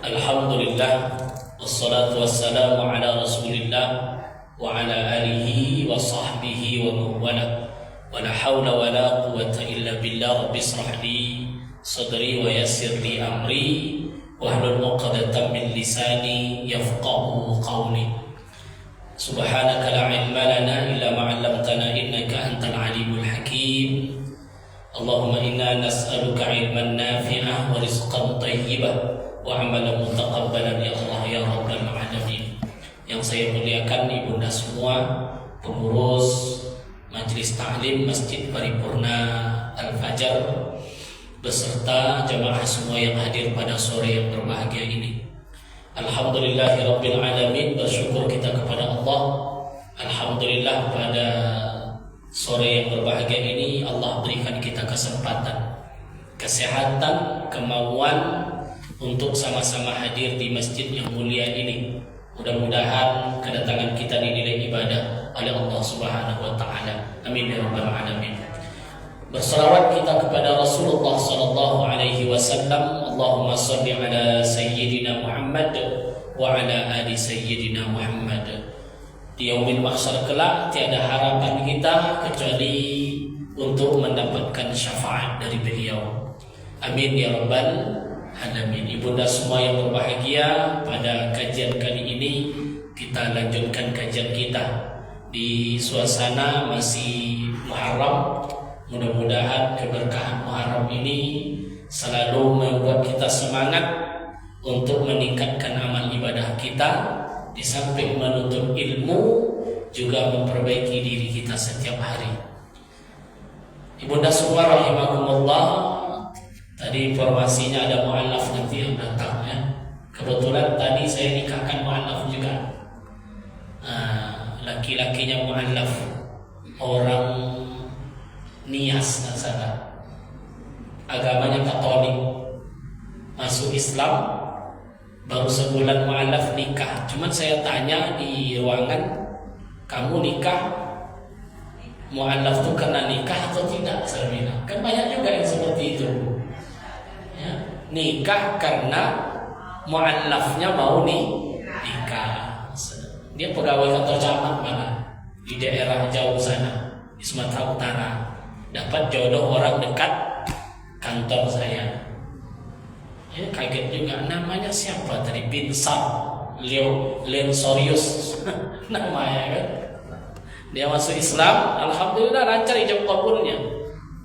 Alhamdulillah, wassalatu wassalamu ala rasulillah wa ala alihi wa sahbihi wa mawala. Wa la hawla wa la quwata illa billah. Rabbi israh li sadri wa yassir li amri wahlul 'uqdatam min lisani yafqahu qawli. Subhanaka la ilma lana illa ma 'allamtana innaka antal alimul hakim. Allahumma inna nas'aluka ilman nafi'ah wa rizqan thayyibah wa amalan mutaqabbalan ya Allah ya Rabbal alamin. Yang saya muliakan ibunda semua, pengurus Majelis Ta'lim Masjid Paripurna Al-Fajar beserta jamaah semua yang hadir pada sore yang berbahagia ini. Alhamdulillahirabbil alamin, bersyukur kita kepada Allah. Alhamdulillah pada sore yang berbahagia ini Allah berikan kita kesempatan, kesehatan, kemauan untuk sama-sama hadir di masjid yang mulia ini. Mudah-mudahan kedatangan kita dinilai ibadah oleh Allah Subhanahu wa taala. Amin ya rabbal alamin. Berselawat kita kepada Rasulullah sallallahu alaihi wasallam. Allahumma shalli ala sayyidina Muhammad wa ala ali sayyidina Muhammad. Di yaumil mahsyar kelak tiada harapan kita kecuali untuk mendapatkan syafaat dari beliau. Amin ya rabbal alamin. Ibunda semua yang berbahagia, pada kajian kali ini kita lanjutkan kajian kita di suasana masih Muharram. Mudah-mudahan keberkahan Muharram ini selalu membuat kita semangat untuk meningkatkan amal ibadah kita, di samping menuntut ilmu juga memperbaiki diri kita setiap hari. Ibunda semua rahimakumullah, tadi informasinya ada mu'allaf nanti yang datang ya. Kebetulan tadi saya nikahkan mu'allaf juga. Laki-lakinya mu'allaf, orang Nias sana. Agamanya Katolik, masuk Islam, baru sebulan mu'allaf nikah. Cuman saya tanya di ruangan, kamu nikah mu'allaf tuh karena nikah atau tidak? Saya bilang, kan banyak juga yang seperti itu. Nikah karena mu'allafnya mau nikah. Dia pegawai kantor camat mana di daerah jauh sana di Sumatera Utara, dapat jodoh orang dekat kantor saya. Ya, kaget juga, namanya siapa tadi? Bin Sam Lensorius namanya kan. Dia masuk Islam, alhamdulillah lancar ijab kabulnya.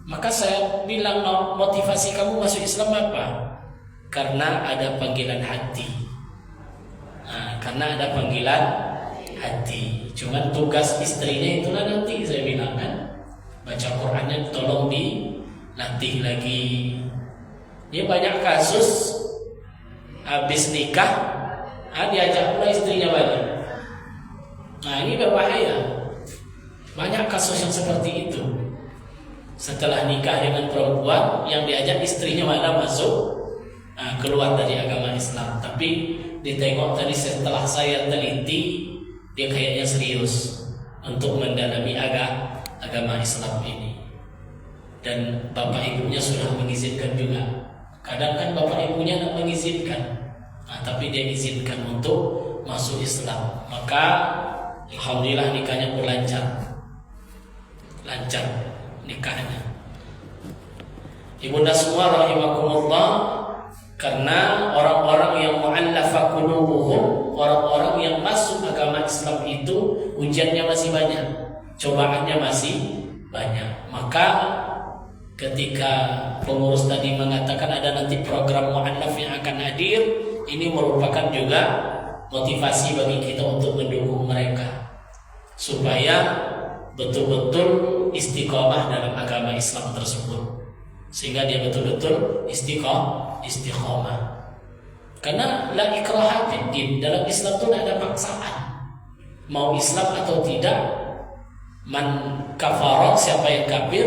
Maka saya bilang, motivasi kamu masuk Islam apa? Karena ada panggilan hati. Karena ada panggilan hati. Cuman tugas istrinya itulah nanti saya bilang kan, baca Qurannya tolong dilatih lagi. Dia banyak kasus habis nikah, diajak pula istrinya balik. Ini berbahaya. Banyak kasus yang seperti itu. Setelah nikah dengan perempuan, yang diajak istrinya malah masuk keluar dari agama Islam. Tapi ditengok tadi setelah saya teliti, dia kayaknya serius untuk mendalami agama Islam ini. Dan bapak ibunya sudah mengizinkan juga. Kadang kan bapak ibunya tidak mengizinkan, tapi dia izinkan untuk masuk Islam. Maka alhamdulillah nikahnya berlancar, lancar nikahnya. Ibunda semua rahimakumullah, karena orang-orang yang mu'allafa qulubuhum, orang-orang yang masuk agama Islam itu ujiannya masih banyak, cobaannya masih banyak. Maka ketika pengurus tadi mengatakan ada nanti program mu'allaf yang akan hadir, ini merupakan juga motivasi bagi kita untuk mendukung mereka supaya betul-betul istiqomah dalam agama Islam tersebut, sehingga dia betul-betul istiqomah. Karena la ikraha fid din, dalam Islam itu tidak ada paksaan. Mau Islam atau tidak, man kafara, siapa yang kafir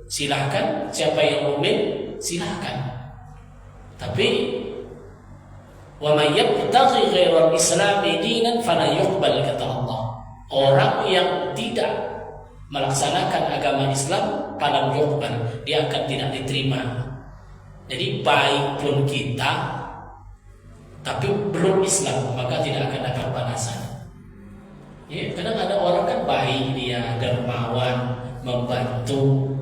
silahkan, siapa yang mukmin silahkan. Tapi wa may yabtaghi ghairal islami dinan fala yuqbal, kata Allah. Orang yang tidak melaksanakan agama Islam, falam yuqbal, dia akan tidak diterima. Jadi baik pun kita tapi belum Islam, maka tidak akan dapat balasan. Ya, kadang ada orang kan baik, dia dermawan, membantu.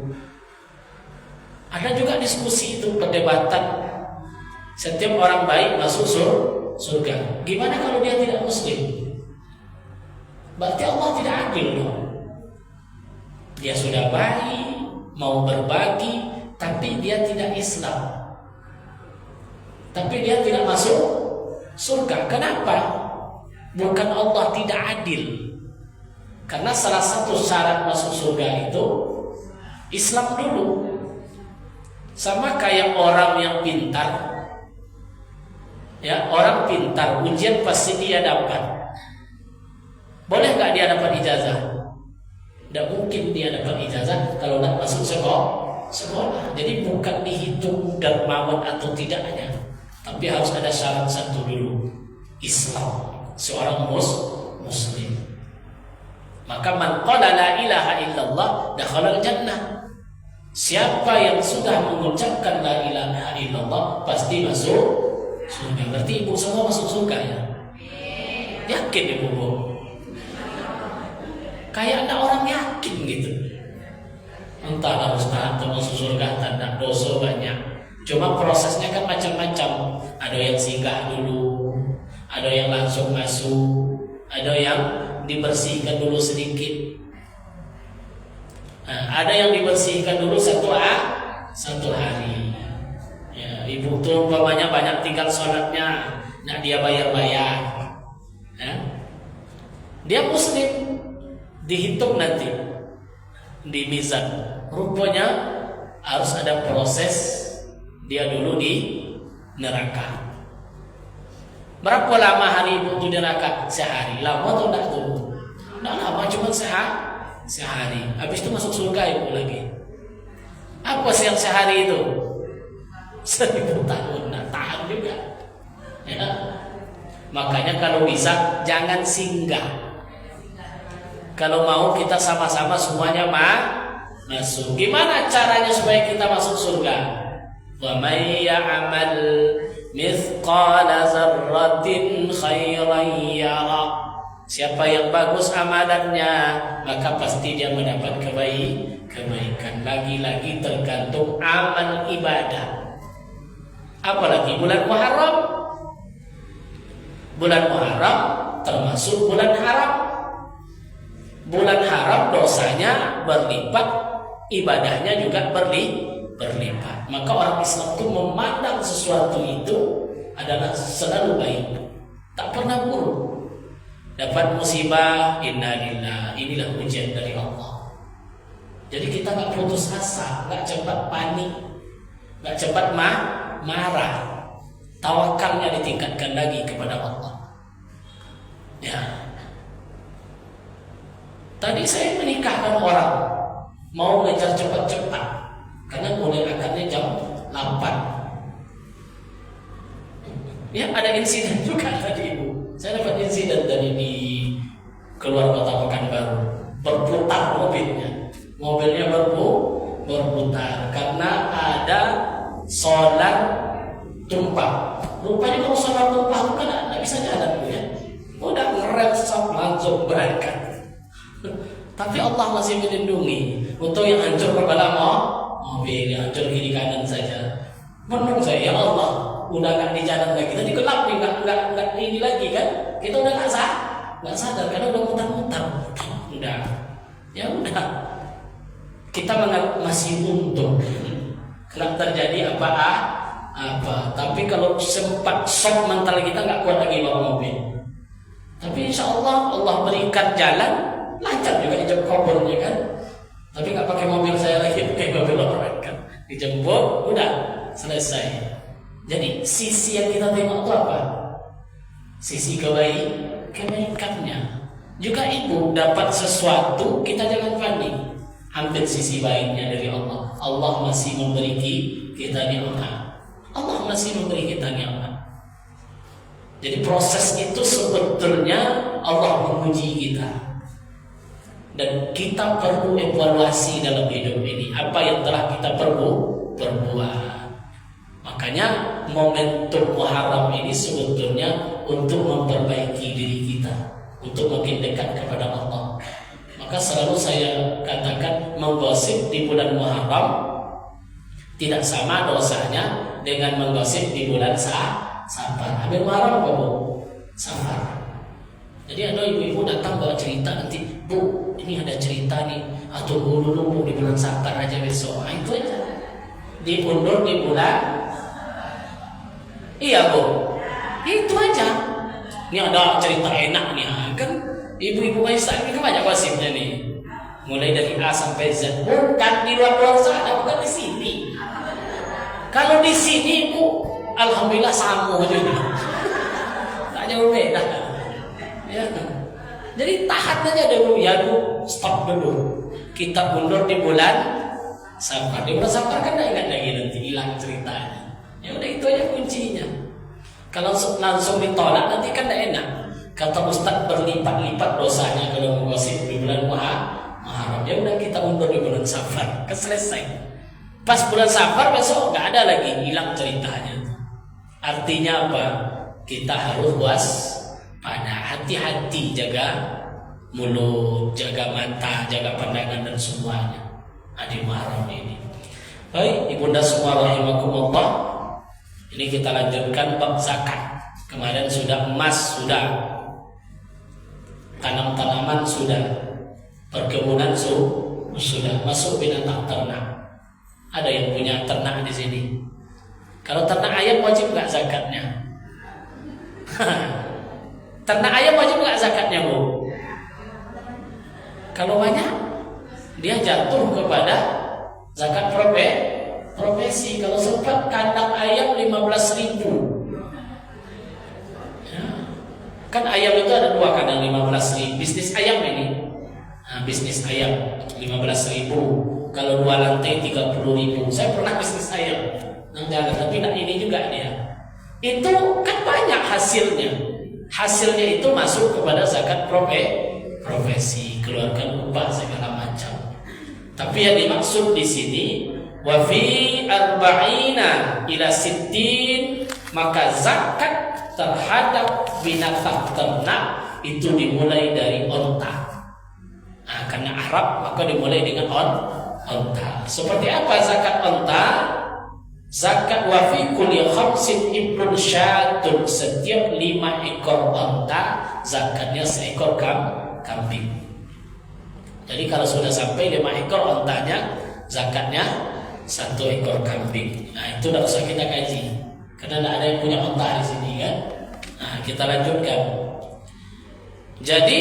Ada juga diskusi itu, perdebatan. Setiap orang baik masuk surga. Gimana kalau dia tidak Muslim? Berarti Allah tidak adil dong. Dia sudah baik, mau berbagi, tapi dia tidak Islam, tapi dia tidak masuk surga. Kenapa? Bukan Allah tidak adil, karena salah satu syarat masuk surga itu Islam dulu. Sama kayak orang yang pintar. Ya, orang pintar ujian pasti dia dapat. Boleh nggak dia dapat ijazah? Tidak mungkin dia dapat ijazah kalau tidak masuk sekolah. Jadi bukan dihitung dermawan atau tidaknya, tapi harus ada syarat satu dulu, Islam, seorang Muslim. Maka man qala la ilaha illallah dakhala al-jannah. Siapa yang sudah mengucapkan la ilaha illallah pasti masuk surga. Berarti ibu semua masuk surga ya? Yakin ibu? Kayak ada orang yakin gitu. Entahlah Ustaz, masuk surga tanda dosa banyak. Cuma prosesnya kan macam-macam. Ada yang singgah dulu, ada yang langsung masuk, ada yang dibersihkan dulu sedikit. Nah, ada yang dibersihkan dulu satu hari. Ya, ibu tuh umpamanya banyak tinggal sholatnya, nah dia bayar. Ya. Dia Muslim, dihitung nanti di mizan. Rupanya harus ada proses dia dulu di neraka. Berapa lama hari ibu itu di neraka? Sehari. Lama atau enggak tuh? Enggak lama, cuma sehari. Habis itu masuk surga ibu lagi. Apa sih yang sehari itu? 1000 tahun. Nah, tahan juga. Ya. Makanya kalau bisa jangan singgah. Kalau mau kita sama-sama semuanya masuk. Gimana caranya supaya kita masuk surga? Wa may ya'mal mithqala dzarratin khairan yara. Siapa yang bagus amalannya, maka pasti dia mendapat kebaikan. Lagi-lagi tergantung amal ibadah. Apalagi bulan Muharram. Bulan Muharram termasuk bulan haram. Bulan haram dosanya berlipat, ibadahnya juga berlipat. Maka orang Islam itu memandang sesuatu itu adalah selalu baik, tak pernah buruk. Dapat musibah, innalillah, inilah ujian dari Allah. Jadi kita nggak putus asa, nggak cepat panik, nggak cepat marah. Tawakalnya ditingkatkan lagi kepada Allah. Ya. Tadi saya menikahkan orang, mau ngejar cepat-cepat, karena mulai akadnya jam 8. Ya, ada insiden juga tadi ibu. Saya dapat insiden dari di keluar kota Pekanbaru, berputar mobilnya berputar karena ada sholat tumpah. Rupanya kalau sholat tumpah itu kan nggak bisa jalan ya. Udah ngerem langsung berangkat. Tapi Allah masih melindungi. Untuk yang hancur kepala mobil, yang hancur kiri kanan saja. Menurut saya, ya Allah, udah nggak di jalan lagi. Tadi gelap nih, nggak ini lagi kan? Kita udah nggak sadar karena udah mutar-mutar. Udah, ya udah. Kita masih untung. Nggak terjadi apa. Tapi kalau sempat shock mental kita nggak kuat lagi bawa mobil. Tapi insya Allah berikan jalan. Lancar juga dijemput kobornya kan. Tapi nggak pakai mobil saya lagi, pakai mobil orang kan. Dijemput, udah selesai. Jadi sisi yang kita tengok itu apa? Sisi kebaikannya. Juga ibu dapat sesuatu, kita jangan panik. Ambil sisi baiknya dari Allah. Allah masih memberi kita nikmat. Allah masih memberi kita nikmat. Jadi proses itu sebetulnya Allah menguji kita. Dan kita perlu evaluasi dalam hidup ini apa yang telah kita perbuat. Makanya momentum Muharram ini sebetulnya untuk memperbaiki diri kita, untuk makin dekat kepada Allah. Maka selalu saya katakan menggosip di bulan Muharram tidak sama dosanya dengan menggosip di bulan Safar. Habis Muharram apa Bu? Safar. Jadi ada ibu-ibu datang bawa cerita nanti, Bu, ini ada cerita nih, atau dulu Bu di bulan Safar aja besok. Nah, itu aja. Diundur di bulan. Iya Bu, itu aja. Ini ada cerita enak nih, kan ibu-ibu Islam ini kan banyak gosipnya nih. Mulai dari A sampai Z. Bukan di luar sana, bukan di sini. Kalau di sini Bu, alhamdulillah sama juga. Tak jauh beda. Ya kan? Jadi tahan aja dulu ya Bu, stop dulu. Kita undur di bulan Safar. Di bulan Safar kan tidak ingat lagi, nanti hilang ceritanya. Ya udah, itu aja kuncinya. Kalau langsung ditolak nanti kan tidak enak. Kata Ustaz berlipat-lipat dosanya kalau menggosip di bulan Muharram. Ya udah, kita undur di bulan Safar, kan selesai. Pas bulan Safar besok nggak ada lagi, hilang ceritanya. Artinya apa? Kita harus waspada, hati-hati, jaga mulut, jaga mata, jaga pandangan dan semuanya di Muharram ini. Baik, ibunda semua rahimakumullah. Ini kita lanjutkan bab zakat. Kemarin sudah emas, sudah tanam-tanaman, sudah perkebunan, sudah masuk binatang ternak. Ada yang punya ternak di sini. Kalau ternak ayam wajib nggak zakatnya? Ternak ayam wajib nggak zakatnya Bu? Kalau banyak, dia jatuh kepada zakat profesi. Kalau sempat kandang ayam 15.000, ya. Kan ayam itu ada 2 kandang 15.000. Bisnis ayam ini, bisnis ayam 15.000. Kalau 2 lantai 30.000. Saya pernah bisnis ayam, tapi nak ini juga dia. Itu kan banyak hasilnya. Hasilnya itu masuk kepada zakat profesi, keluarkan upah segala macam. Tapi yang dimaksud di sini wa fi arba'ina ila sittin, maka zakat terhadap binatang ternak itu dimulai dari onta. Nah, karena Arab maka dimulai dengan onta. Seperti apa zakat onta? Zakat wa fi kulli khamsin ibrun syatun, setiap 5 ekor onta zakatnya seekor kambing. Jadi kalau sudah sampai 5 ekor ontanya, zakatnya 1 ekor kambing. Nah, itu tidak usah kita kaji, karena tidak ada yang punya onta di sini kan. Nah, kita lanjutkan. Jadi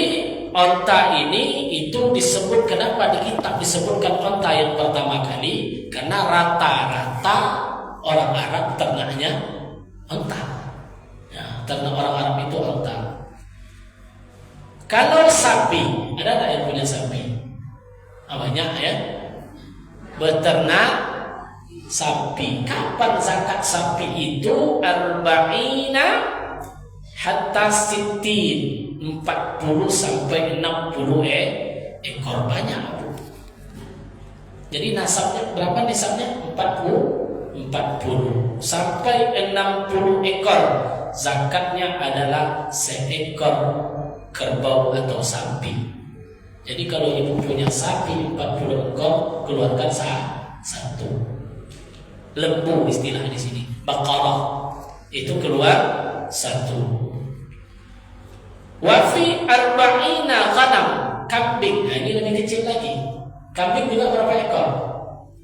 onta ini itu disebut, kenapa di kitab disebutkan onta yang pertama kali? Karena rata-rata orang Arab ternaknya onta. Ya, ternak orang Arab itu onta. Kalau sapi, ada tak yang punya sapi? Banyak ya. Beternak sapi. Kapan zakat sapi itu? Arba'ina hatta sittin, 40 sampai 60 ekor, banyak. Jadi nasabnya berapa nisabnya? 40 sampai 60 ekor. Zakatnya adalah seekor kerbau atau sapi. Jadi kalau ibu punya sapi 40 ekor, keluarkan 1. Lembu istilah di sini, baqarah, itu keluar 1. Wa fi arba'ina ghanam, kambing. Nah, ini lebih kecil lagi. Kambing juga berapa ekor?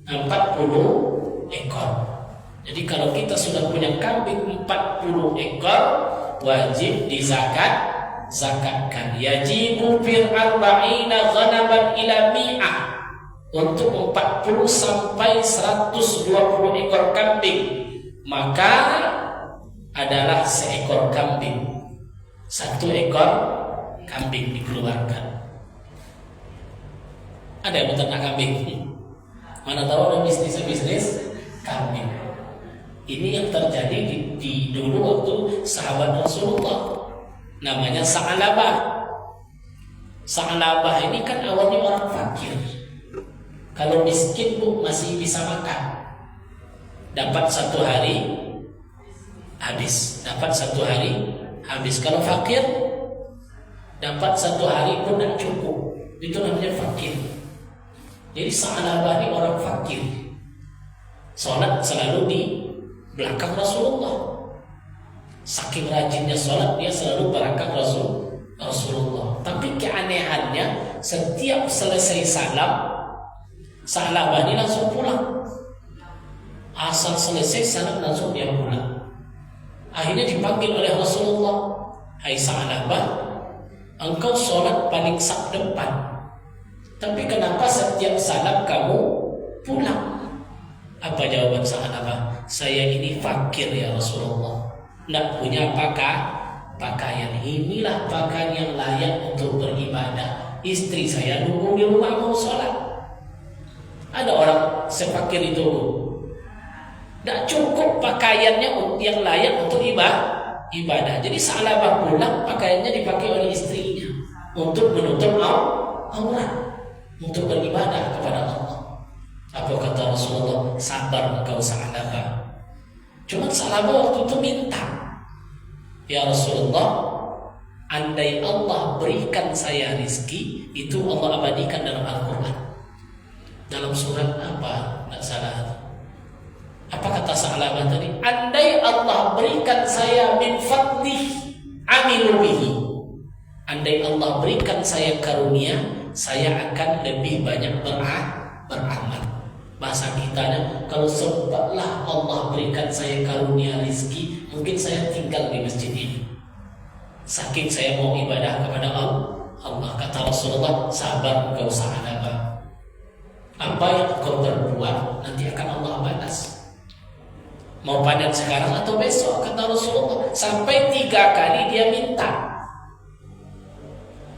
40 ekor. Jadi kalau kita sudah punya kambing 40 ekor, wajib zakatkan. Yajibu fil arba'ina ghanaman ila mi'ah, untuk 40 sampai 120 ekor kambing, maka adalah seekor kambing. 1 ekor kambing dikeluarkan. Ada yang beternak kambing? Mana tahu ada bisnis kambing. Ini yang terjadi di dulu waktu sahabat Rasulullah. Namanya Sa'labah. Sa'labah ini kan awalnya orang fakir. Kalau miskin Bu masih bisa makan. Dapat 1 hari habis. Dapat 1 hari habis. Kalau fakir dapat 1 hari pun tidak cukup. Itu namanya fakir. Jadi Sa'labah ini orang fakir. Sholat selalu di belakang Rasulullah. Saking rajinnya sholat, dia selalu belakang Rasulullah. Tapi keanehannya, setiap selesai salam, Sa'labah ini langsung pulang. Asal selesai salam langsung dia pulang. Akhirnya dipanggil oleh Rasulullah, "Hai Sa'labah, engkau sholat paling saf depan, tapi kenapa setiap salam kamu pulang?" Apa jawaban Sa'labah? "Saya ini fakir ya Rasulullah, tidak punya pakaian. Inilah pakaian yang layak untuk beribadah. Istri saya nunggu di rumah mau sholat." Ada orang sefakir itu, tidak cukup pakaiannya yang layak untuk ibadah. Jadi Sa'labah pulang, pakaiannya dipakai oleh istrinya untuk menutup aurat, untuk beribadah kepada Allah. Apa kata Rasulullah? "Sabar engkau Sa'labah." Cuma Sa'labah waktu itu minta, "Ya Rasulullah, andai Allah berikan saya rizki, itu Allah abadikan dalam Al-Quran." Dalam surat apa? Tidak salah. Apa kata Sa'labah tadi? "Andai Allah berikan saya min fadlih amilu bihi." Andai Allah berikan saya karunia, saya akan lebih banyak beramal. Bahasa kitanya, kalau sempatlah Allah berikan saya karunia rizki, mungkin saya tinggal di masjid ini. Saking saya mau ibadah kepada Allah. Kata Rasulullah, "Sabar engkau Sa'labah. Apa yang kau berbuat nanti akan Allah balas. Mau panen sekarang atau besok?" Kata Rasulullah. Sampai 3 kali dia minta.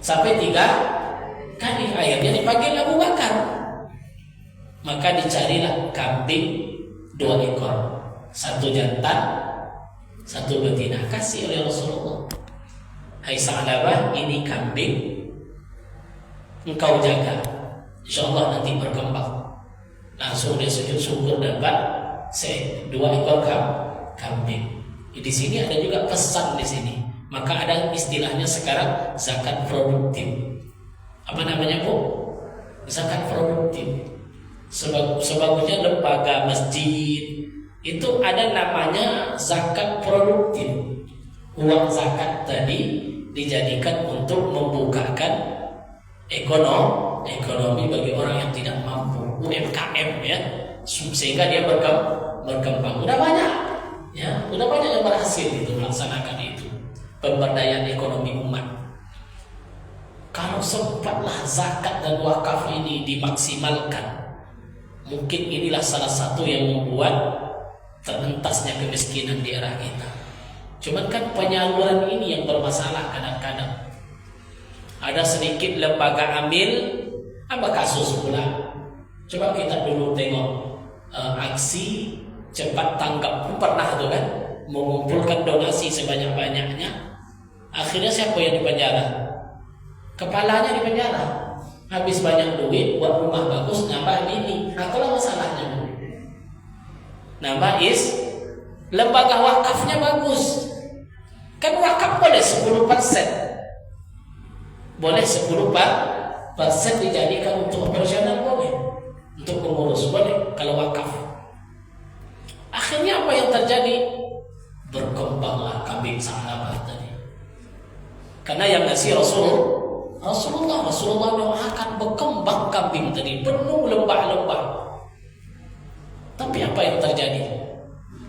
Sampai 3 kali. Akhirnya dipanggil Abu Bakar. Maka dicarilah kambing 2 ekor, 1 jantan, 1 betina. Kasih oleh Rasulullah. "Hai Sa'labah, ini kambing, engkau jaga, insya Allah nanti berkembang." Langsung dia sujud syukur dapat 2 ekor kambing. Di sini ada juga pesan di sini. Maka ada istilahnya sekarang zakat produktif. Apa namanya, Bu? Zakat produktif. Sebagusnya lembaga masjid itu ada namanya zakat produktif. Uang zakat tadi dijadikan untuk membukakan ekonomi bagi orang yang tidak mampu, UMKM ya, sehingga dia berkembang. Udah banyak yang berhasil itu melaksanakan itu, pemberdayaan ekonomi umat. Kalau sempatlah zakat dan wakaf ini dimaksimalkan, mungkin inilah salah satu yang membuat terentasnya kemiskinan di era kita. Cuman kan penyaluran ini yang bermasalah kadang-kadang. Ada sedikit lembaga ambil, apa kasus pula. Coba kita dulu tengok aksi cepat tanggap, pernah tuh kan, mengumpulkan donasi sebanyak-banyaknya. Akhirnya siapa yang dipenjara? Kepalanya dipenjara. Habis banyak duit buat rumah bagus, nambah ini. Apalah masalahnya? Nambah lembaga wakafnya bagus. Kan wakaf boleh 10%. Boleh 10% dijadikan untuk operasional, boleh. Untuk pengurus boleh kalau wakaf. Akhirnya apa yang terjadi? Berkembanglah kambing Sa'labah tadi. Karena yang ngasih Rasulullah doakan berkembang kambing tadi, penuh lembah-lembah. Tapi apa yang terjadi?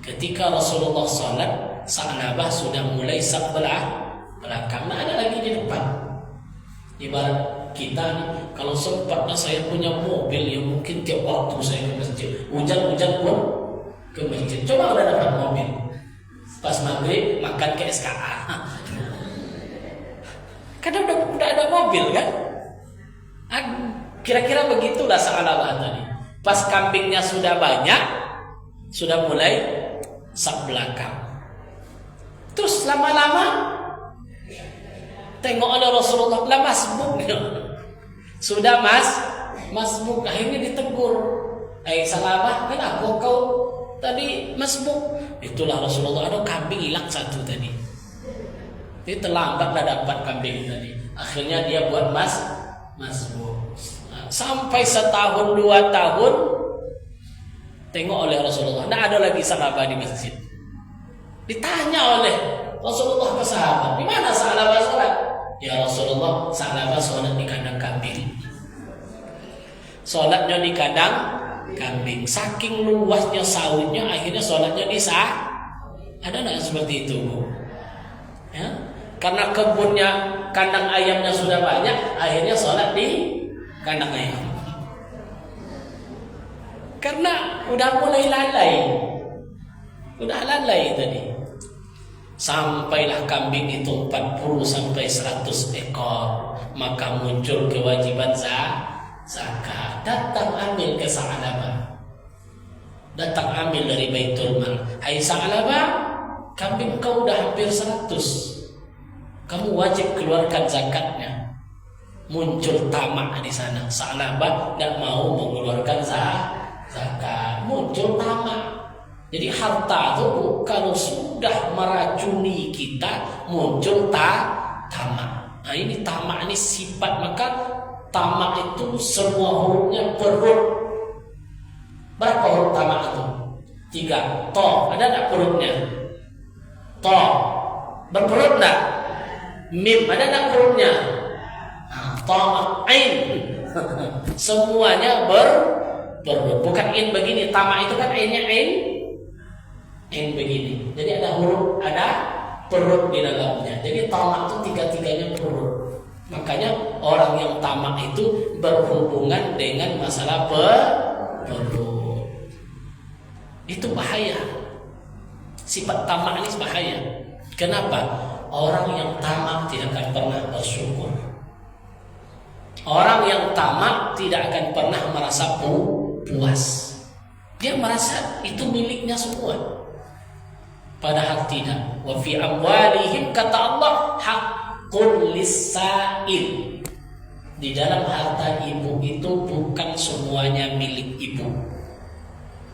Ketika Rasulullah salat, Sa'labah sudah mulai sak belakang. Nah, ada lagi di depan. Ibarat kita nih, kalau sempatnya saya punya mobil, ya mungkin tiap waktu saya ke masjid. Hujan-hujan pun ke masjid. Coba udah dapat mobil, pas maghrib makan ke SKA. Karena udah ada mobil kan. Kira-kira begitulah Sa'labah tadi. Pas kambingnya sudah banyak, sudah mulai sak belakang. Terus lama-lama tengok ada Rasulullah, lah masbuk. Sudah masbuk. Akhirnya ditegur, "Hai Sa'labah, kenapa kau tadi masbuk. Itulah Rasulullah, ada kambing hilang satu tadi. Dia terlambatlah dapat kambing tadi. Akhirnya dia buat masbuk. Sampai setahun 2 tahun tengok oleh Rasulullah, tidak ada lagi Sa'labah di masjid. Ditanya oleh Rasulullah ke sahabat, di mana Sa'labah sholat? Ya Rasulullah, Sa'labah sholat di kandang kambing. Sholatnya di kandang kambing. Saking luasnya sawitnya, akhirnya sholatnya di ada nggak seperti itu, Bu? Ya? Karena kebunnya, kandang ayamnya sudah banyak, akhirnya sholat di kandang ayam. Karena udah mulai lalai tadi. Sampailah kambing itu 40 sampai 100 ekor, maka muncul kewajiban zakat. Datang ambil ke Sa'labah, datang ambil dari Baitul Mal. Hai Sa'labah, kambing kau udah hampir 100, kamu wajib keluarkan zakatnya. Muncul tamak di sana. Sa'labah tidak mau mengeluarkan zakat. Muncul tamak. Jadi harta itu kalau sudah meracuni kita, muncul tamak. Nah ini tamak, ini sifat. Maka tamak itu semua hurufnya perut. Berapa huruf tamak itu? 3. To, ada tak perutnya? To, berperut tak? Mim, ada tak perutnya? Tamak, ain. Semuanya berperut. Bukan in begini. Tamak itu kan ainnya ain begini. Jadi ada huruf, ada perut di dalamnya. Jadi tamak itu 3-3-nya perut. Makanya orang yang tamak itu berhubungan dengan masalah perut. Itu bahaya. Sifat tamak ini bahaya. Kenapa? Orang yang tamak tidak akan pernah bersyukur. Orang yang tamak tidak akan pernah merasa puas. Dia merasa itu miliknya semua. Padahal tidak. Wa fi amwalihim, kata Allah, haqqun lis-sa'il. Di dalam harta ibu itu bukan semuanya milik ibu.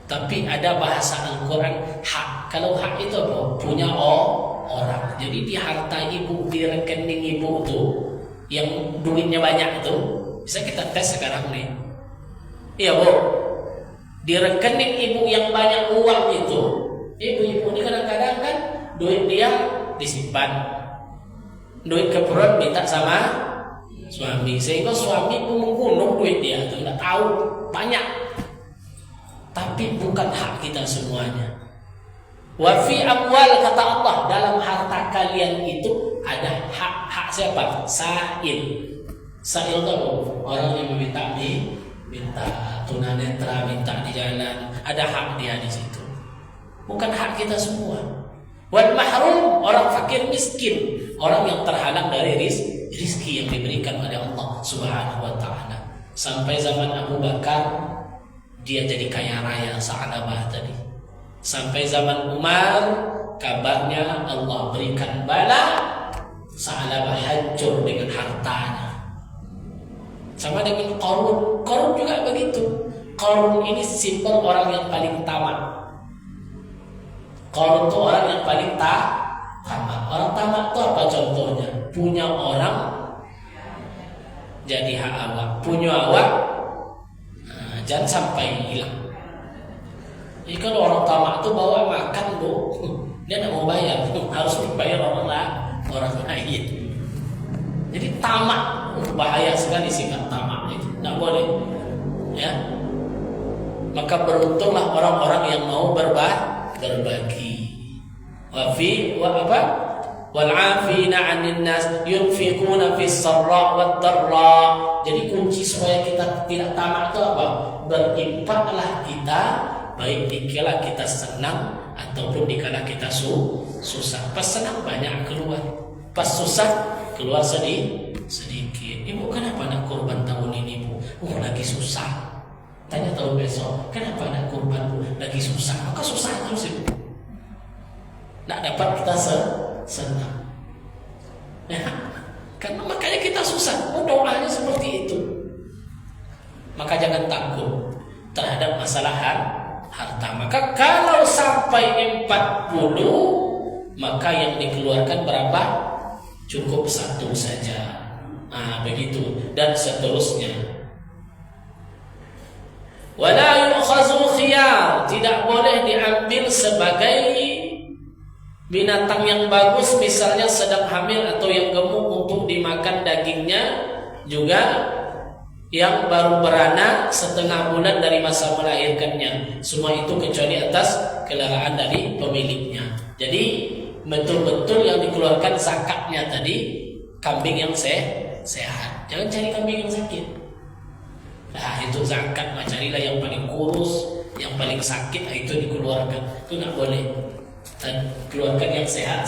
Tapi ada bahasa Al-Quran hak. Kalau hak itu apa? Punya orang. Jadi di harta ibu, di rekening ibu itu, yang duitnya banyak itu, bisa kita tes sekarang nih. Iya Bu, di rekening ibu yang banyak uang itu, ibu-ibu ini kadang-kadang kan duit dia disimpan, duit ke perut minta sama suami, sehingga suami pun menggunung duit dia itu, nggak tahu banyak. Tapi bukan hak kita semuanya. Wa fi amwal, kata Allah, dalam harta kalian itu ada hak siapa? Sa'il. Sa'il itu orang yang minta tunanetra, minta di jalan, ada hak dia di situ. Bukan hak kita semua. Wal mahrum, orang fakir miskin, orang yang terhalang dari rizki yang diberikan oleh Allah Subhanahu wa taala. Sampai zaman Abu Bakar dia jadi kaya raya, Sa'labah tadi. Sampai zaman Umar, kabarnya Allah berikan bala, Sa'labah hancur dengan hartanya. Sama dengan Qarun juga begitu. Qarun ini simbol orang yang paling tamak. Qarun itu orang yang paling tamak. Orang tamak itu apa contohnya? Punya orang jadi hak awak, punya awak jangan sampai hilang. Jadi kalau orang tamak itu bawa makan Bu, dia tidak mau bayar, harus dibayar orang lain. Jadi tamak bahaya sekali, sifat tamak itu tidak boleh. Ya, maka beruntunglah orang-orang yang mau berbagi. Wal 'afina 'anil nas yunfiquna fis sarra wad darra. Jadi kunci supaya kita tidak tamak itu apa? Berinfaklah kita, baik dikala kita senang ataupun dikala kita susah. Pas senang banyak keluar, pas susah keluar sedikit. Ibu, kenapa nak kurban tahun ini Bu? Lagi susah. Tanya tahun besok, kenapa nak kurban Bu? Lagi susah. Maka susah terus Ibu. Nak dapat kita senang. Ya, karena makanya kita susah. Doanya seperti itu. Maka jangan takut terhadap masalah harta. Maka kalau sampai 40, maka yang dikeluarkan berapa? Cukup 1 saja. Begitu dan seterusnya. Wala yu'khazu khiyar, tidak boleh diambil sebagai binatang yang bagus, misalnya sedang hamil atau yang gemuk untuk dimakan dagingnya, juga yang baru beranak setengah bulan dari masa melahirkannya. Semua itu kecuali atas keleraan dari pemiliknya. Jadi betul-betul yang dikeluarkan zakatnya tadi kambing yang sehat. Jangan cari kambing yang sakit. Itu zakat, carilah yang paling kurus, yang paling sakit, itu dikeluarkan. Itu nggak boleh. Dan keluarkan yang sehat,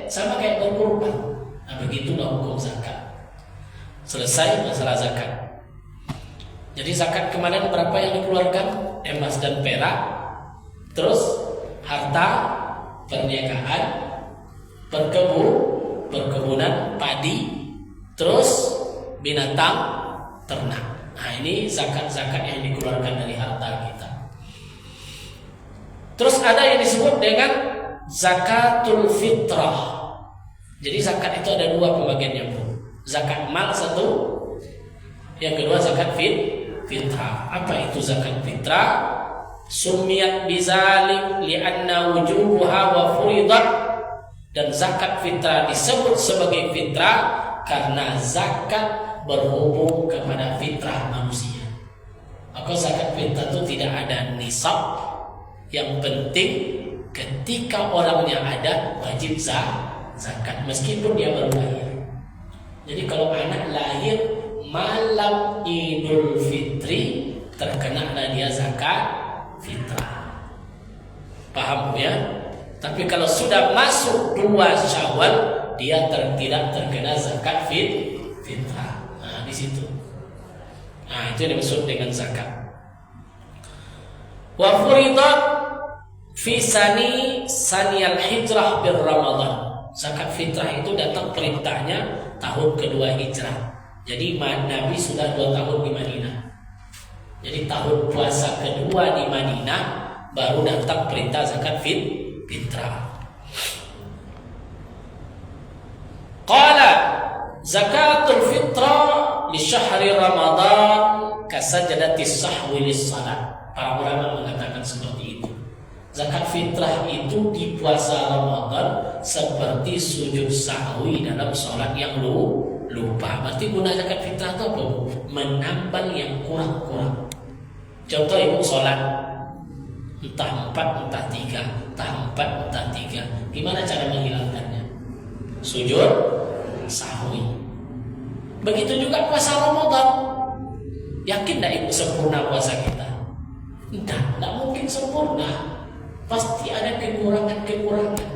sama kayak berkurban. Begitulah hukum zakat. Selesai masalah zakat. Jadi zakat kemarin berapa yang dikeluarkan? Emas dan perak. Terus harta, perniagaan, perkebunan, padi, terus binatang ternak. Ini zakat-zakat yang dikeluarkan dari harta kita. Terus ada yang disebut dengan zakatul fitrah. Jadi zakat itu ada 2 pembagiannya, Bu. Zakat mal 1, yang kedua zakat fitrah. Apa itu zakat fitrah? Summiyat bizalik li'anna wujubuha wa furidat. Dan zakat fitrah disebut sebagai fitrah karena zakat berhubung kepada fitrah manusia. Maka zakat fitrah itu tidak ada nisab. Yang penting ketika orangnya ada, wajib zakat meskipun dia baru lahir. Jadi kalau anak lahir malam Idul Fitri, terkenalah dia zakat fitrah. Paham ya? Tapi kalau sudah masuk 2 Syawal, dia tidak terkena zakat fitrah. Di situ. Itu yang dimaksud dengan zakat. Wa furidat fi saniyal hijrah bir Ramadan. Zakat fitrah itu datang perintahnya tahun kedua hijrah. Jadi Nabi sudah 2 tahun di Madinah. Jadi tahun puasa kedua di Madinah baru datang perintah zakat fitrah. Qala zakatul fitrah li syahri Ramadan kasajadati sahwi lis-salat. Para ulama mengatakan seperti itu. Zakat fitrah itu di puasa Ramadan seperti sujud sahwi dalam salat yang lupa. Berarti guna zakat fitrah itu apa? Menambal yang kurang-kurang. Contoh ibu salat entah 4, entah 3, entah 4, entah 3. Gimana cara menghilangkannya? Sujud sahwi. Begitu juga puasa Ramadan. Yakin tidak ibu sempurna puasa kita? Tidak mungkin sempurna. Pasti ada kekurangan-kekurangan.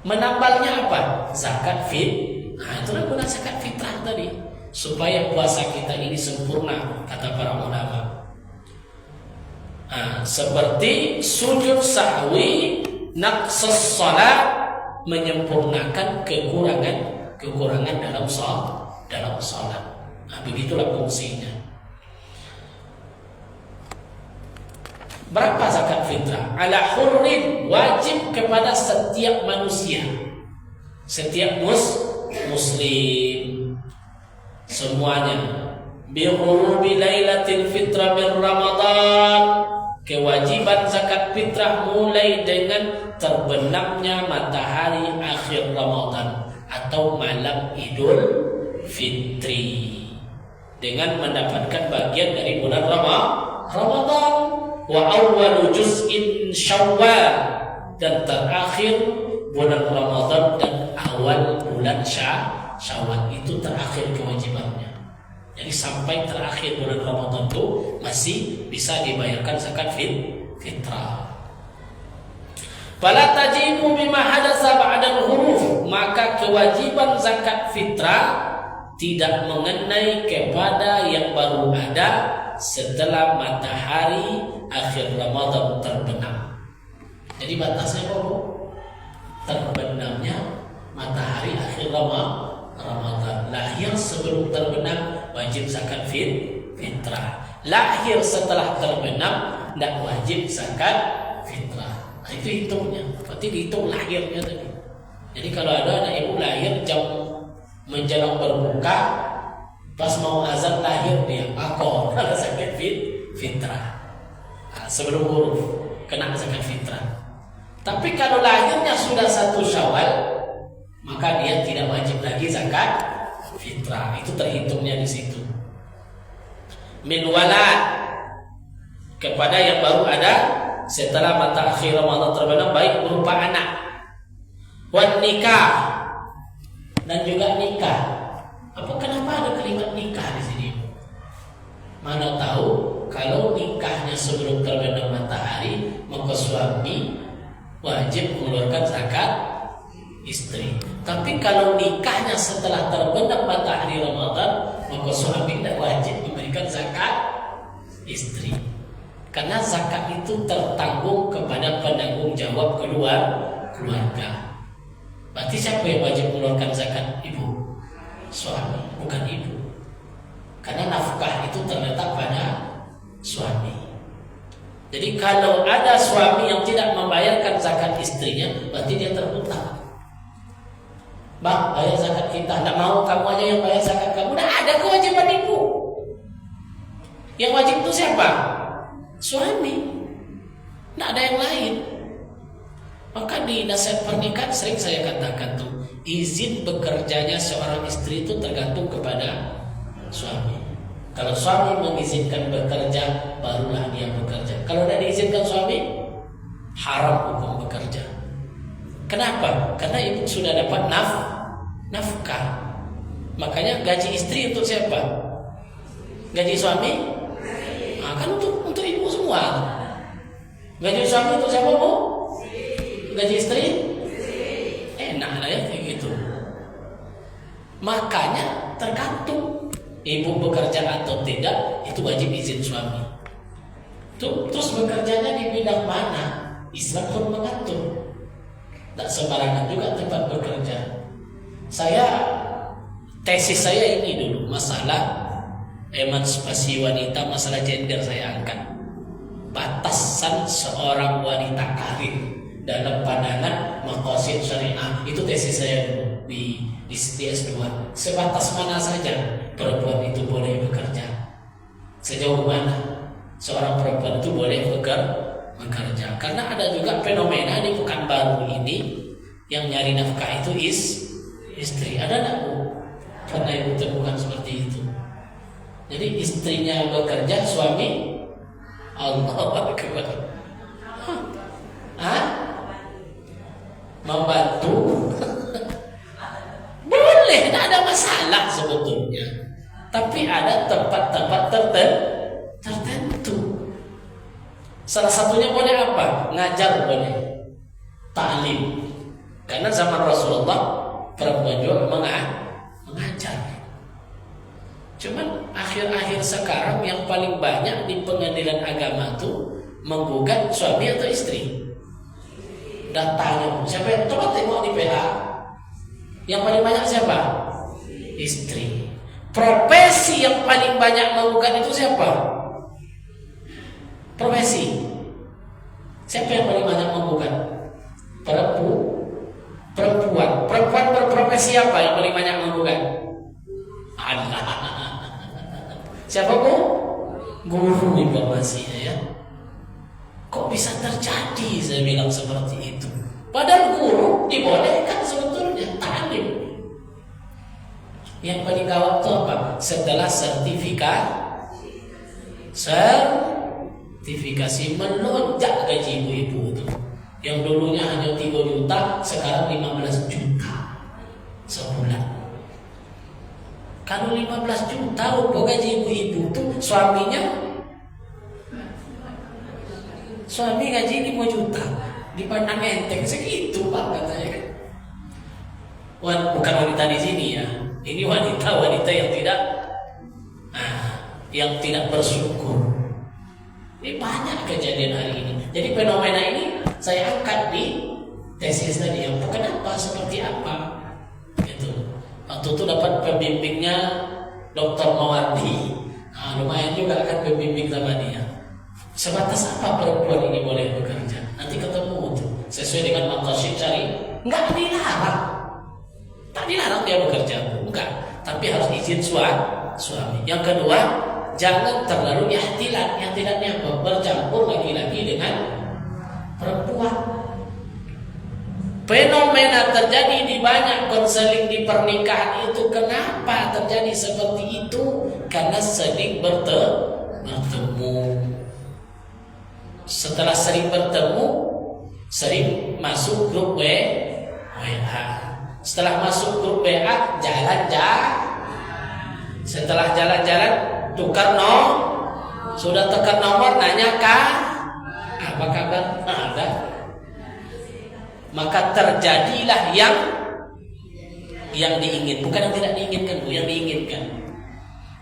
Menambalnya apa? Zakat itulah guna zakat fitrah tadi. Supaya puasa kita ini sempurna, kata para ulama. Seperti sujud sahwi, naqsus salat, menyempurnakan kekurangan dalam salat. Begitulah fungsinya. Berapa zakat fitrah? Ala hurrin, wajib kepada setiap manusia, setiap muslim semuanya. Bi ghurubi lailatul fitrah min Ramadan, kewajiban zakat fitrah mulai dengan terbenamnya matahari akhir Ramadan atau malam Idul Fitri, dengan mendapatkan bagian dari bulan Ramadan. Wa awwalu juz'in Syawal, dan terakhir bulan Ramadan dan awal bulan Syawal itu terakhir kewajibannya. Jadi sampai terakhir bulan Ramadan itu masih bisa dibayarkan zakat fitrah. Fala tajibu bima hadatsa ba'dal huruf, maka kewajiban zakat fitrah tidak mengenai kepada yang baru ada setelah matahari akhir Ramadan terbenam. Jadi batasnya apa, Bu? Terbenamnya matahari akhir Ramadan. Lahir sebelum terbenam wajib zakat fitrah. Lahir setelah terbenam tidak wajib zakat fitrah. Nah, itu hitungnya. Berarti dihitung lahirnya tadi. Jadi kalau ada anak ibu lahir jam menjelang berbuka, pas mau azan lahir dia, akor ada zakat fitrah. Nah, sebelum huruf kena zakat fitrah. Tapi kalau lahirnya sudah 1 Syawal, maka dia tidak wajib lagi zakat fitrah. Itu terhitungnya di situ. Min walad, kepada yang baru ada setelah mata akhir Ramadan terbenam, baik berupa anak, wan nikah, dan juga nikah. Kenapa ada kalimat nikah di sini? Mana tahu kalau nikahnya sebelum terbenam matahari, maka suami wajib mengeluarkan zakat istri. Tapi kalau nikahnya setelah terbenam matahari Ramadan, maka suami tidak wajib memberikan zakat istri. Karena zakat itu tertanggung kepada penanggung jawab keluarga. Berarti siapa yang wajib mengeluarkan zakat? Ibu. Suami, bukan ibu. Karena nafkah itu terletak pada suami. Jadi kalau ada suami yang tidak membayarkan zakat istrinya, berarti dia terhutang. Bang, bayar zakat kita. Tidak mau, kamu aja yang bayar zakat kamu. Tidak ada kewajiban ibu. Yang wajib itu siapa? Suami. Tidak ada yang lain. Maka di nasihat pernikahan sering saya katakan tuh, izin bekerjanya seorang istri itu tergantung kepada suami. Kalau suami mengizinkan bekerja, barulah dia bekerja. Kalau tidak diizinkan suami, haram hukum bekerja. Kenapa? Karena ibu sudah dapat nafkah. Makanya gaji istri untuk siapa? Gaji suami? Nah, kan untuk ibu semua. Gaji suami untuk siapa, Bu? Gaji istri? Enak lah ya kayak gitu. Makanya tergantung ibu bekerja atau tidak, itu wajib izin suami. Terus bekerjanya di bidang mana? Islam pun mengatur. Tak sembarangan juga tempat bekerja. Tesis saya ini dulu, masalah emansipasi wanita, masalah gender saya angkat. Batasan seorang wanita karir dalam pandangan maqasid syariah, itu tesis saya dulu di S2. Sebatas mana saja perempuan itu boleh bekerja? Sejauh mana seorang perempuan itu boleh bekerja? Karena ada juga fenomena di Pekanbaru ini yang nyari nafkah itu istri. Ada tak, Bu? Pernah ibu temukan seperti itu? Jadi istrinya bekerja, suami Allahu Akbar. Membantu boleh, tidak ada masalah sebetulnya. Tapi ada tempat-tempat tertentu. Salah satunya boleh apa? Ngajar boleh, ta'lim. Karena zaman Rasulullah perempuan juga mengajar. Cuman akhir-akhir sekarang yang paling banyak di pengadilan agama itu menggugat suami atau istri. Datanya siapa yang coba tengok di PH? Yang paling banyak siapa? Istri. Profesi yang paling banyak menggugat itu siapa? Profesi. Siapa yang paling banyak menggugat? Perempuan. Perempuan berprofesi apa yang paling banyak menggugat? Allah. Siapa, Bu? Guru informasinya ya. Kok bisa terjadi saya bilang seperti itu? Padahal guru dibolehkan sebetulnya ta'lim. Yang paling gawat itu apa? Setelah sertifikasi melonjak gaji ibu-ibu itu. Yang dulunya hanya 3 juta, sekarang 15 juta sebulan. Kalau 15 juta rupiah gaji ibu-ibu itu, suami gaji 5 juta, dipandang enteng segitu Pak katanya. Bukan wanita di sini ya, ini wanita yang tidak bersyukur. Ini banyak kejadian hari ini. Jadi fenomena ini saya angkat di tesis tadi. Yang kenapa seperti apa? Gitu. Waktu itu dapat pembimbingnya Dr. Mawardi. Lumayan juga kan pembimbing sama dia. Sebatas apa perempuan ini boleh bekerja? Nanti ketemu tuh sesuai dengan maqasid syari. Enggak dilarang. Tak dilarang dia bekerja, enggak. Tapi harus izin suami. Yang kedua, jangan terlalu ihtilat. Ihtilatnya bercampur laki-laki dengan perempuan. Fenomena terjadi di banyak konseling di pernikahan itu. Kenapa terjadi seperti itu? Karena sering bertemu. Setelah sering bertemu, sering masuk grup WA. Setelah masuk grup WA, jalan-jalan. Setelah jalan-jalan, tukar sudah tukar nomor, nanya apa kabar? Ada. Maka terjadilah yang diingin, bukan yang tidak diinginkan, yang diinginkan.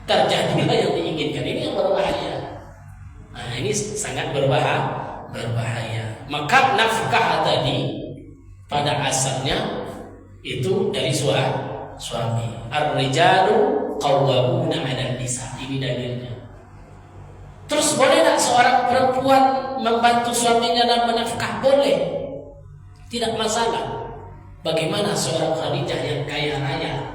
Terjadilah yang diinginkan. Ini yang berbahaya. Nah, ini sangat berbahaya. Maka nafkah tadi pada asalnya itu dari suami. Ar-rijalu qawwamuna 'alan nisa. Ini dalilnya. Terus boleh tak seorang perempuan membantu suaminya dalam menafkah? Boleh. Tidak masalah. Bagaimana seorang Khadijah yang kaya raya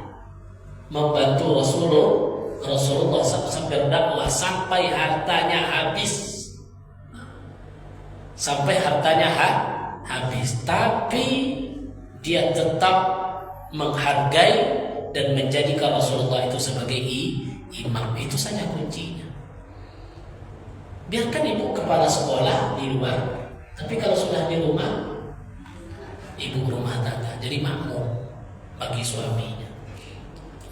membantu Rasulullah SAW berdakwah sampai hartanya habis. Tapi dia tetap menghargai dan menjadikan Rasulullah itu sebagai imam. Itu saja kuncinya. Biarkan ibu kepala sekolah di luar, tapi kalau sudah di rumah, ibu rumah tangga, jadi makmum bagi suaminya.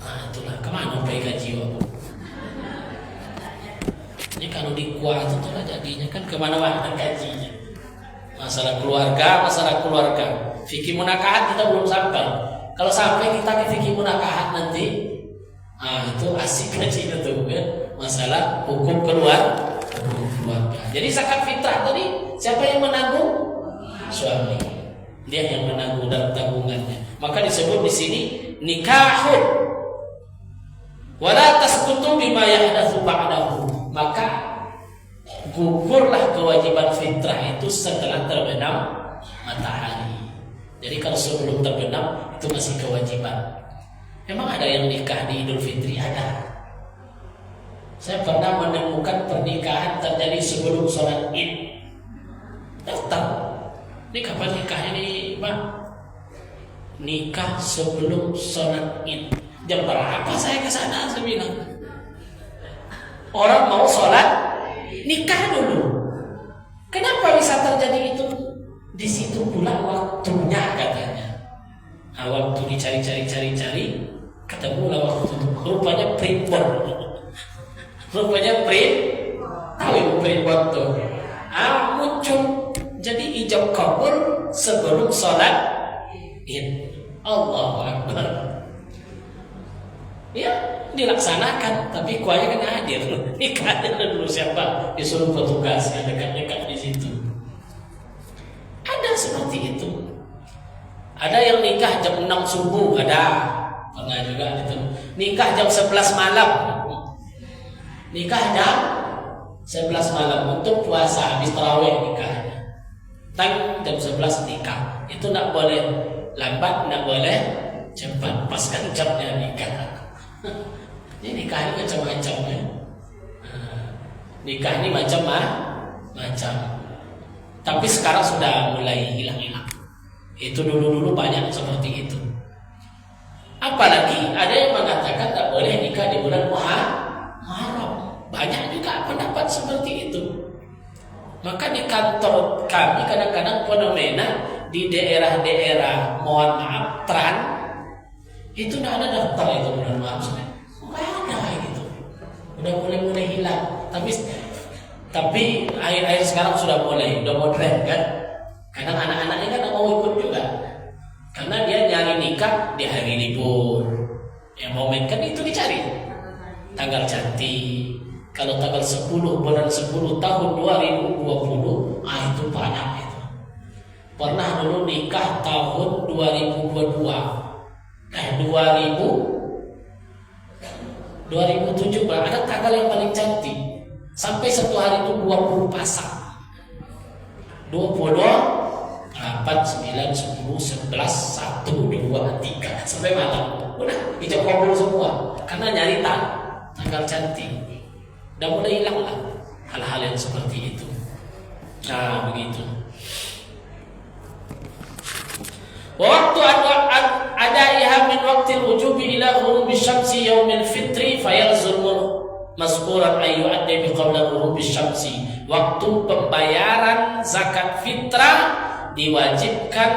Nah itulah, kemana pergi gaji waktu? Ini kalau di kuat itulah jadinya kan kemana-mana gajinya. Masalah keluarga. Fikih munakahat kita belum sampai. Kalau sampai kita ke fikih munakahat nanti, itu asik gaji itu kan. Masalah hukum keluarga. Jadi zakat fitrah tadi siapa yang menanggung? Suami. Dia yang menanggung dalam tanggungannya. Maka disebut di sini nikahun wala tasqutu bima yahdatsu ba'dahu. Maka gugurlah kewajiban fitrah itu setelah terbenam matahari. Jadi kalau sebelum terbenam itu masih kewajiban. Memang ada yang nikah di Idul Fitri? Ada. Saya pernah menemukan pernikahan terjadi sebelum sholat Id. Datang. Ini kapan nikahnya nih, Pak? Nikah sebelum sholat Id. Jam berapa saya ke sana? Saya bilang. Orang mau sholat, nikah dulu. Kenapa bisa terjadi itu? Di situ pula waktunya katanya. Waktu dicari-cari, ketemulah waktu itu. Rupanya printboard. Tahu ibu printboard tuh. Muncul. Jadi ijab kabul sebelum sholat Id. Allahu Akbar. Ya, dilaksanakan, tapi kuahnya kan hadir. Nikahnya dulu siapa? Disuruh petugas yang dekat-dekat di situ. Ada seperti itu. Ada yang nikah jam 6 subuh, ada. Pernah juga itu. Nikah jam 11 malam. Nikah jam 11 malam untuk puasa habis tarawih nikahnya. Jam 11 nikah. Itu tidak boleh lambat, tidak boleh cepat. Paskan jamnya nikah. Ini nikah ini macam-macam ya. Nikah ini macam-macam. Tapi sekarang sudah mulai hilang-hilang. Itu dulu-dulu banyak seperti itu. Apalagi ada yang mengatakan tak boleh nikah di bulan Muharram. Banyak juga pendapat seperti itu. Maka di kantor kami kadang-kadang fenomena di daerah-daerah, mohon maaf, itu tidak ada daftar itu bulan Muharram. Nggak ada gitu. Udah mulai hilang. Tapi akhir-akhir sekarang sudah mulai, udah modern kan. Kadang anak-anaknya kan mau ikut juga. Karena dia nyari nikah di hari libur. Yang mau main kan itu dicari. Tanggal cantik. Kalau tanggal 10 bulan 10 tahun 2020, itu banyak itu. Pernah dulu nikah tahun 2022. 2007 ada tanggal yang paling cantik Sampai satu hari itu 20 pasang. 20, 8, 9, 10, 11, 1, 2, 3 sampai malam. Udah ijab kabul semua. Karena nyari tanggal cantik. Udah mulai hilang lah hal-hal yang seperti itu. Nah, begitu. Waktu adaiha min waqtil wujubi ila ghurubi syamsi yaumil fitri fayalzumul mazkuran ay yu'addi bi qabla ghurubi syamsi. Waktu pembayaran zakat fitrah diwajibkan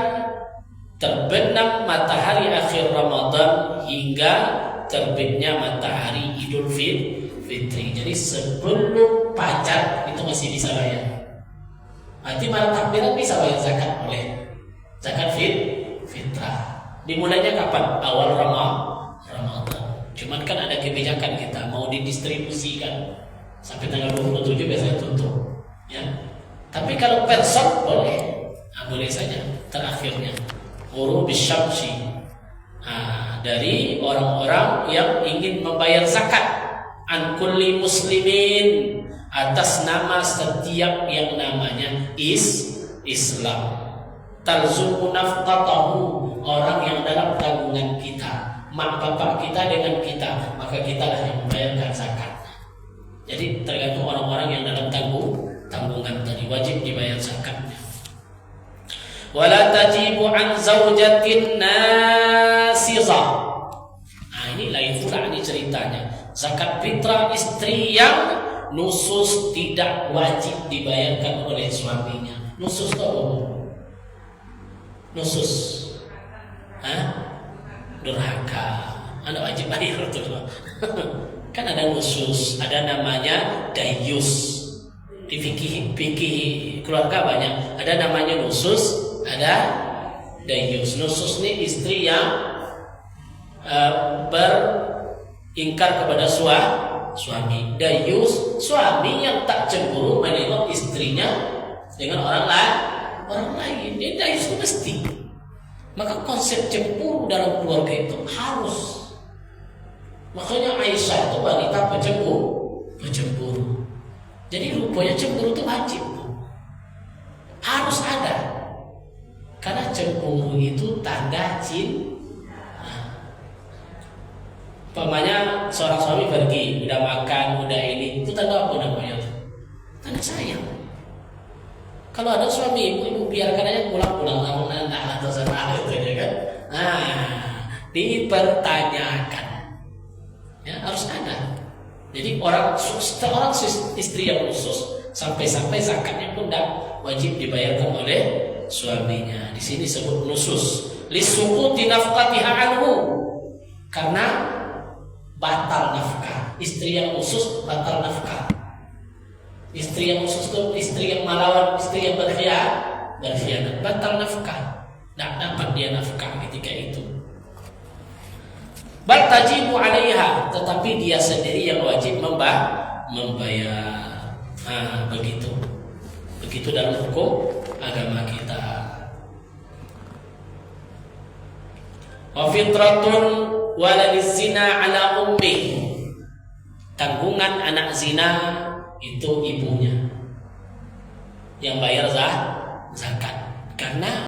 terbenam matahari akhir Ramadan hingga terbitnya matahari Idul Fitri. Jadi sebelum fajar itu masih bisa bayar. Nanti malam takbiran bisa bayar zakat oleh zakat fitrah. Dimulainya kapan? Awal Ramadan. Cuman kan ada kebijakan kita mau didistribusikan sampai tanggal 27 biasanya tutup. Ya. Tapi kalau person boleh, boleh saja terakhirnya. Ghurubis syamsi. Dari orang-orang yang ingin membayar zakat an kulli muslimin atas nama setiap yang namanya Islam. Talzumu nafqatahu, orang yang dalam tanggungan kita, mak bapak kita dengan kita, maka kita lah yang membayarkan zakat. Jadi tergantung orang-orang yang dalam tanggungan tadi wajib dibayar zakatnya. Wala tajibu an zaujatin nasizah. Ini lain pula ini ceritanya. Zakat fitrah istri yang nusus tidak wajib dibayarkan oleh suaminya. Nusus tahu? Nusus. Durhaka. Anda wajib bayar tuh. Kan ada nusus, ada namanya dayus. Di fikih keluarga banyak. Ada namanya nusus, ada dayus. Nusus ini istri yang beringkar kepada suami. Dayus, suami yang tak cemburu menengok istrinya dengan orang lain. Dia dayus itu mesti. Maka konsep cemburu dalam keluarga itu harus. Makanya Aisyah itu wanita pecemburu. Jadi rupanya cemburu itu wajib, harus ada. Karena cemburu itu tanda cinta. Umpamanya seorang suami pergi, udah makan, udah ini, itu tanda apa namanya? Tanda sayang. Kalau ada suami ibu biarkan aja pulang-pulang lamun atau serah itu ya kan. Dipertanyakan. Ya, harus ada. Jadi seorang istri yang khusus sampai-sampai zakatnya pun tidak wajib dibayarkan oleh suaminya. Di sini disebut nusus. Lisuquti nafqatiha anhu. Karena batal nafkah. Istri yang khusus batal nafkah. Istri yang khusus itu istri yang melawan, istri yang berkhianat, batal nafkah. Tidak dapat dia nafkah ketika itu. Bal tajibu 'alaiha, tetapi dia sendiri yang wajib membayar. Begitu. Begitu dalam hukum agama kita. Wa fitratun waladiz zina 'ala ummi. Tanggungan anak zina itu ibunya yang bayar zakat. Karena